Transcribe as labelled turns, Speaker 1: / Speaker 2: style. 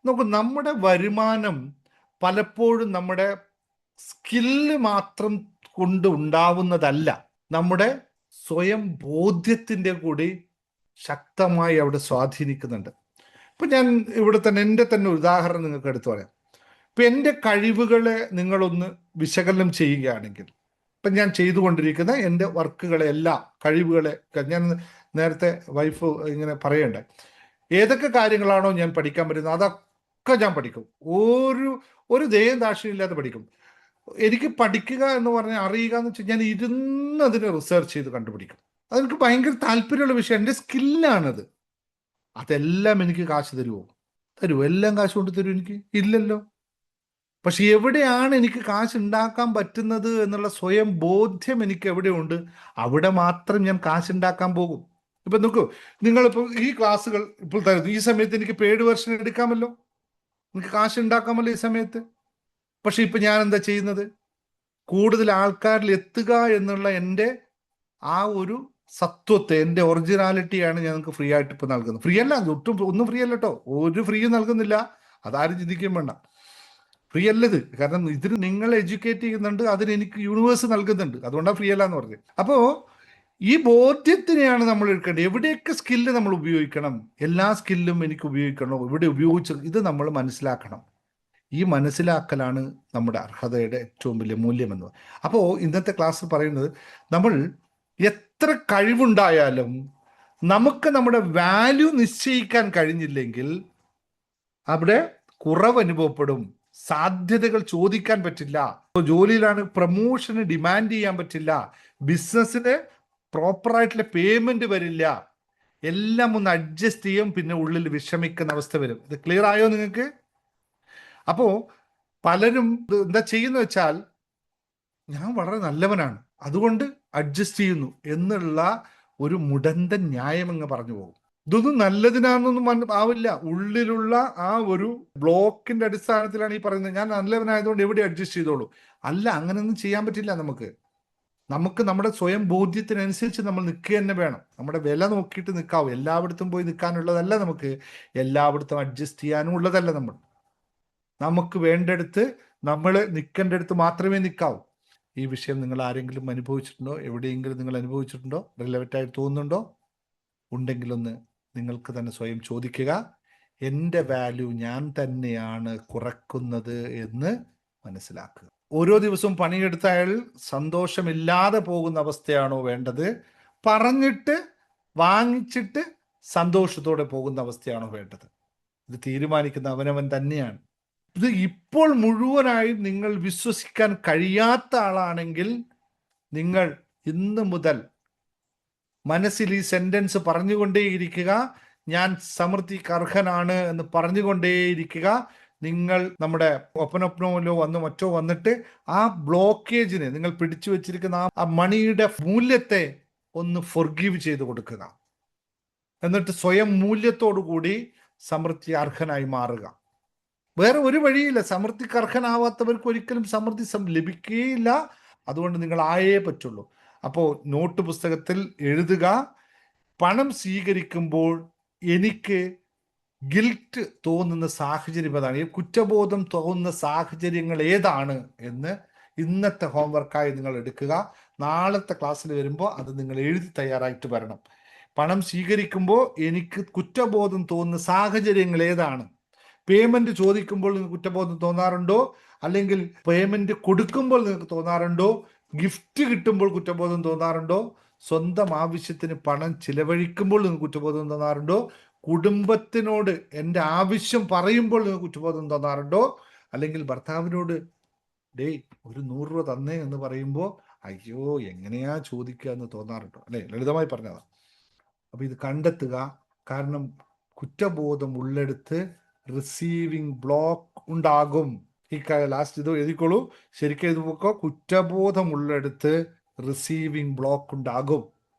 Speaker 1: നോക്കൂ, നമ്മുടെ വരുമാനം പലപ്പോഴും നമ്മുടെ സ്കില്ല് മാത്രം കൊണ്ട് ഉണ്ടാവുന്നതല്ല, നമ്മുടെ സ്വയം ബോധ്യത്തിൻ്റെ കൂടി ശക്തമായി അവിടെ സ്വാധീനിക്കുന്നുണ്ട്. ഇപ്പം ഞാൻ ഇവിടെ തന്നെ എൻ്റെ തന്നെ ഉദാഹരണം നിങ്ങൾക്ക് എടുത്തു പറയാം. ഇപ്പം എൻ്റെ കഴിവുകളെ നിങ്ങളൊന്ന് വിശകലനം ചെയ്യുകയാണെങ്കിൽ, ഇപ്പം ഞാൻ ചെയ്തുകൊണ്ടിരിക്കുന്ന എൻ്റെ വർക്കുകളെല്ലാം, കഴിവുകളെ, ഞാൻ നേരത്തെ വൈഫ് ഇങ്ങനെ പറയണ്ടേ, ഏതൊക്കെ കാര്യങ്ങളാണോ ഞാൻ പഠിക്കാൻ പറ്റുന്നത് അതൊക്കെ ഞാൻ പഠിക്കും. ഒരു ദയം ദാക്ഷിണ്യമില്ലാതെ പഠിക്കും. എനിക്ക് പഠിക്കുക എന്ന് പറഞ്ഞാൽ, അറിയുക എന്ന് വെച്ചാൽ ഞാൻ ഇരുന്ന് അതിനെ റിസർച്ച് ചെയ്ത് കണ്ടുപിടിക്കും. അതെനിക്ക് ഭയങ്കര താല്പര്യമുള്ള വിഷയം, എൻ്റെ സ്കില്ലാണത്. അതെല്ലാം എനിക്ക് കാശ് തരുമോ? തരുമോ? എല്ലാം കാശ് കൊണ്ട് തരുമോ എനിക്ക്? ഇല്ലല്ലോ. പക്ഷെ എവിടെയാണ് എനിക്ക് കാശ് ഉണ്ടാക്കാൻ പറ്റുന്നത് എന്നുള്ള സ്വയം ബോധ്യം എനിക്ക് എവിടെയുണ്ട്, അവിടെ മാത്രം ഞാൻ കാശ് ഉണ്ടാക്കാൻ പോകും. ഇപ്പൊ നോക്കൂ, നിങ്ങളിപ്പോൾ ഈ ക്ലാസ്സുകൾ ഇപ്പോൾ തരുന്നു, ഈ സമയത്ത് എനിക്ക് പെയ്ഡ് വെർഷൻ എടുക്കാമല്ലോ, എനിക്ക് കാശ് ഉണ്ടാക്കാമല്ലോ ഈ സമയത്ത്. പക്ഷെ ഇപ്പൊ ഞാൻ എന്താ ചെയ്യുന്നത്? കൂടുതൽ ആൾക്കാരിൽ എത്തുക എന്നുള്ള എൻ്റെ ആ ഒരു സത്വത്തെ, എൻ്റെ ഒറിജിനാലിറ്റിയാണ് ഞാൻ നിങ്ങൾക്ക് ഫ്രീ ആയിട്ട് ഇപ്പൊ നൽകുന്നത്. ഫ്രീ അല്ല, ഒന്നും ഫ്രീ അല്ല കേട്ടോ, ഒരു ഫ്രീ നൽകുന്നില്ല. അതാരും ചിന്തിക്കുകയും വേണ്ട. ഫ്രീ അല്ലത്. കാരണം ഇതിന് നിങ്ങൾ എഡ്യൂക്കേറ്റ് ചെയ്യുന്നുണ്ട്, അതിന് എനിക്ക് യൂണിവേഴ്സ് നൽകുന്നുണ്ട്, അതുകൊണ്ടാണ് ഫ്രീ അല്ല എന്ന് പറഞ്ഞത്. അപ്പോ ഈ ബോധ്യത്തിനെയാണ് നമ്മൾ എടുക്കേണ്ടത്. എവിടെയൊക്കെ സ്കില്ല് നമ്മൾ ഉപയോഗിക്കണം, എല്ലാ സ്കില്ലും എനിക്ക് ഉപയോഗിക്കണോ, ഇവിടെ ഉപയോഗിച്ചു, ഇത് നമ്മൾ മനസ്സിലാക്കണം. ഈ മനസ്സിലാക്കലാണ് നമ്മുടെ അർഹതയുടെ ഏറ്റവും വലിയ മൂല്യമെന്ന്. അപ്പോൾ ഇന്നത്തെ ക്ലാസ് പറയുന്നത്, നമ്മൾ എത്ര കഴിവുണ്ടായാലും നമുക്ക് നമ്മുടെ വാല്യൂ നിശ്ചയിക്കാൻ കഴിഞ്ഞില്ലെങ്കിൽ അവിടെ കുറവ് അനുഭവപ്പെടും. സാധ്യതകൾ ചോദിക്കാൻ പറ്റില്ല. ജോലിയിലാണ് പ്രൊമോഷന് ഡിമാൻഡ് ചെയ്യാൻ പറ്റില്ല. ബിസിനസ്സിന് പ്രോപ്പറായിട്ടുള്ള പേയ്മെന്റ് വരില്ല. എല്ലാം ഒന്ന് അഡ്ജസ്റ്റ് ചെയ്യും, പിന്നെ ഉള്ളിൽ വിഷമിക്കുന്ന അവസ്ഥ വരും. ഇത് ക്ലിയർ ആയോ നിങ്ങൾക്ക്? അപ്പോ പലരും എന്താ ചെയ്യുന്ന വെച്ചാൽ, ഞാൻ വളരെ നല്ലവനാണ് അതുകൊണ്ട് അഡ്ജസ്റ്റ് ചെയ്യുന്നു എന്നുള്ള ഒരു മുടന്തൻ ന്യായം അങ്ങ് പറഞ്ഞു പോകും. ഇതൊന്നും നല്ലതിനാണെന്നൊന്നും ആവില്ല. ഉള്ളിലുള്ള ആ ഒരു ബ്ലോക്കിന്റെ അടിസ്ഥാനത്തിലാണ് ഈ പറയുന്നത്, ഞാൻ നല്ലവനായതുകൊണ്ട് എവിടെ അഡ്ജസ്റ്റ് ചെയ്തോളൂ. അല്ല, അങ്ങനെയൊന്നും ചെയ്യാൻ പറ്റില്ല. നമുക്ക് നമ്മുടെ സ്വയം ബോധ്യത്തിനനുസരിച്ച് നമ്മൾ നിൽക്കുക തന്നെ വേണം. നമ്മുടെ വില നോക്കിയിട്ട് നിൽക്കാവൂ. എല്ലായിടത്തും പോയി നിൽക്കാനുള്ളതല്ല നമുക്ക്, എല്ലായിടത്തും അഡ്ജസ്റ്റ് ചെയ്യാനും ഉള്ളതല്ല. നമുക്ക് വേണ്ടടുത്ത്, നമ്മൾ നിൽക്കേണ്ടടുത്ത് മാത്രമേ നിൽക്കാവൂ. ഈ വിഷയം നിങ്ങൾ ആരെങ്കിലും അനുഭവിച്ചിട്ടുണ്ടോ? എവിടെയെങ്കിലും നിങ്ങൾ അനുഭവിച്ചിട്ടുണ്ടോ? റിലവൻ്റായി തോന്നുന്നുണ്ടോ? ഉണ്ടെങ്കിലൊന്ന് നിങ്ങൾക്ക് തന്നെ സ്വയം ചോദിക്കുക. എൻ്റെ വാല്യൂ ഞാൻ തന്നെയാണ് കുറക്കുന്നത് എന്ന് മനസ്സിലാക്കുക. ഓരോ ദിവസവും പണിയെടുത്ത അയാൾ സന്തോഷമില്ലാതെ പോകുന്ന അവസ്ഥയാണോ വേണ്ടത്? പറഞ്ഞിട്ട് വാങ്ങിച്ചിട്ട് സന്തോഷത്തോടെ പോകുന്ന അവസ്ഥയാണോ വേണ്ടത്? ഇത് തീരുമാനിക്കുന്ന അവനവൻ തന്നെയാണ്. ഇത് ഇപ്പോൾ മുഴുവനായി നിങ്ങൾ വിശ്വസിക്കാൻ കഴിയാത്ത ആളാണെങ്കിൽ, നിങ്ങൾ ഇന്ന് മുതൽ മനസ്സിൽ ഈ സെന്റൻസ് പറഞ്ഞുകൊണ്ടേയിരിക്കുക. ഞാൻ സമൃദ്ധിക്ക് അർഹനാണ് എന്ന് പറഞ്ഞുകൊണ്ടേയിരിക്കുക. നിങ്ങൾ നമ്മുടെ ഒപ്പനൊപ്പനോലോ മറ്റോ വന്നിട്ട് ആ ബ്ലോക്കേജിന്, നിങ്ങൾ പിടിച്ചു വെച്ചിരിക്കുന്ന ആ മണിയുടെ മൂല്യത്തെ ഒന്ന് ഫൊർഗീവ് ചെയ്ത് കൊടുക്കുക. എന്നിട്ട് സ്വയം മൂല്യത്തോടു കൂടി സമൃദ്ധി അർഹനായി മാറുക. വേറെ ഒരു വഴിയില്ല. സമൃദ്ധിക്ക് അർഹനാവാത്തവർക്ക് ഒരിക്കലും സമൃദ്ധി ലഭിക്കുകയില്ല. അതുകൊണ്ട് നിങ്ങൾ ആയേ പറ്റുള്ളൂ. അപ്പോൾ നോട്ട് പുസ്തകത്തിൽ എഴുതുക, പണം സ്വീകരിക്കുമ്പോൾ എനിക്ക് ഗിൽറ്റ് തോന്നുന്ന സാഹചര്യം ഏതാണ്, ഈ കുറ്റബോധം തോന്നുന്ന സാഹചര്യങ്ങൾ ഏതാണ് എന്ന് ഇന്നത്തെ ഹോംവർക്കായി നിങ്ങൾ എടുക്കുക. നാളത്തെ ക്ലാസ്സിൽ വരുമ്പോൾ അത് നിങ്ങൾ എഴുതി തയ്യാറായിട്ട് വരണം. പണം സ്വീകരിക്കുമ്പോൾ എനിക്ക് കുറ്റബോധം തോന്നുന്ന സാഹചര്യങ്ങൾ ഏതാണ്? പേയ്മെന്റ് ചോദിക്കുമ്പോൾ നിങ്ങൾക്ക് കുറ്റബോധം തോന്നാറുണ്ടോ? അല്ലെങ്കിൽ പേയ്മെന്റ് കൊടുക്കുമ്പോൾ നിങ്ങൾക്ക് തോന്നാറുണ്ടോ? ഗിഫ്റ്റ് കിട്ടുമ്പോൾ കുറ്റബോധം തോന്നാറുണ്ടോ? സ്വന്തം ആവശ്യത്തിന് പണം ചിലവഴിക്കുമ്പോൾ നിങ്ങൾക്ക് കുറ്റബോധം തോന്നാറുണ്ടോ? കുടുംബത്തിനോട് എൻ്റെ ആവശ്യം പറയുമ്പോൾ നിങ്ങൾക്ക് കുറ്റബോധം തോന്നാറുണ്ടോ? അല്ലെങ്കിൽ ഭർത്താവിനോട് ഡേയ് ഒരു 100 രൂപ തന്നേ എന്ന് പറയുമ്പോൾ അയ്യോ എങ്ങനെയാ ചോദിക്കുക എന്ന് തോന്നാറുണ്ടോ? അല്ലെ, ലളിതമായി പറഞ്ഞതാണ്. അപ്പൊ ഇത് കണ്ടെത്തുക. കാരണം കുറ്റബോധം ഉള്ളെടുത്ത് റിസീവിങ് ബ്ലോക്ക് ഉണ്ടാകും. ഈ ലാസ്റ്റ് ഇത് എഴുതിക്കോളൂ, ശരിക്കും എഴുതുമ്പോൾ കുറ്റബോധം ഉള്ളെടുത്ത് റിസീവിങ് ബ്ലോക്ക് ഉണ്ടാകും.